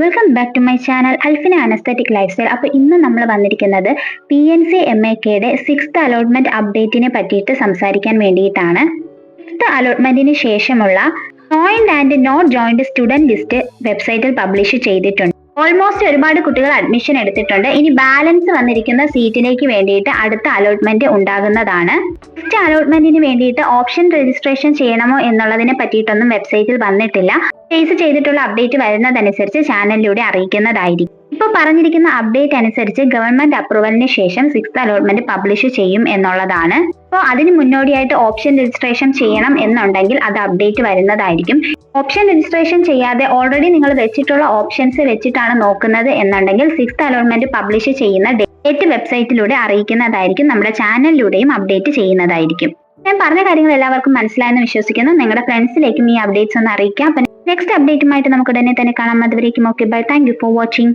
Welcome back to my channel Alfina an aesthetic lifestyle. അപ്പോൾ ഇന്ന് നമ്മൾ വന്നിരിക്കുന്നത് PNC MAKയുടെ 6th അലോട്ട്മെന്റ് അപ്ഡേറ്റിനെ പറ്റിയിട്ട് സംസാരിക്കാൻ വേണ്ടിയിട്ടാണ്. 6th അലോട്ട്മെന്റിന് ശേഷമുള്ള joined and not joined student list വെബ്സൈറ്റിൽ പബ്ലിഷ് ചെയ്തിട്ടുണ്ട്. ഓൾമോസ്റ്റ് ഒരുപാട് കുട്ടികൾ അഡ്മിഷൻ എടുത്തിട്ടുണ്ട്. ഇനി ബാലൻസ് വന്നിരിക്കുന്ന സീറ്റിലേക്ക് വേണ്ടിയിട്ട് അടുത്ത അലോട്ട്മെന്റ് ഉണ്ടാകുന്നതാണ്. നെക്സ്റ്റ് അലോട്ട്മെന്റിന് വേണ്ടിയിട്ട് ഓപ്ഷൻ രജിസ്ട്രേഷൻ ചെയ്യണമോ എന്നുള്ളതിനെ പറ്റിയിട്ടൊന്നും വെബ്സൈറ്റിൽ വന്നിട്ടില്ല. ഫേസ് ചെയ്തിട്ടുള്ള അപ്ഡേറ്റ് വരുന്നതനുസരിച്ച് ചാനലിലൂടെ അറിയിക്കുന്നതായിരിക്കും. ഇപ്പോൾ പറഞ്ഞിരിക്കുന്ന അപ്ഡേറ്റ് അനുസരിച്ച് ഗവൺമെന്റ് അപ്രൂവലിന് ശേഷം 6th അലോട്ട്മെന്റ് പബ്ലിഷ് ചെയ്യും എന്നുള്ളതാണ്. അപ്പോൾ അതിന് മുന്നോടിയായിട്ട് ഓപ്ഷൻ രജിസ്ട്രേഷൻ ചെയ്യണം എന്നുണ്ടെങ്കിൽ അത് അപ്ഡേറ്റ് വരുന്നതായിരിക്കും. ഓപ്ഷൻ രജിസ്ട്രേഷൻ ചെയ്യാതെ ഓൾറെഡി നിങ്ങൾ വെച്ചിട്ടുള്ള ഓപ്ഷൻസ് വെച്ചിട്ടാണ് നോക്കുന്നത് എന്നുണ്ടെങ്കിൽ 6th അലോട്ട്മെന്റ് പബ്ലിഷ് ചെയ്യുന്ന ഡേറ്റ് വെബ്സൈറ്റിലൂടെ അറിയിക്കുന്നതായിരിക്കും. നമ്മുടെ ചാനലിലൂടെയും അപ്ഡേറ്റ് ചെയ്യുന്നതായിരിക്കും. ഞാൻ പറഞ്ഞ കാര്യങ്ങൾ എല്ലാവർക്കും മനസ്സിലായെന്ന് വിശ്വസിക്കുന്നു. നിങ്ങളുടെ ഫ്രണ്ട്സിലേക്കും ഈ അപ്ഡേറ്റ്സ് ഒന്ന് അറിയിക്കാം. നെക്സ്റ്റ് അപ്ഡേറ്റുമായിട്ട് നമുക്ക് ഉടനെ തന്നെ കാണാം. അതുവരേക്കും okay bye. Thank you for watching.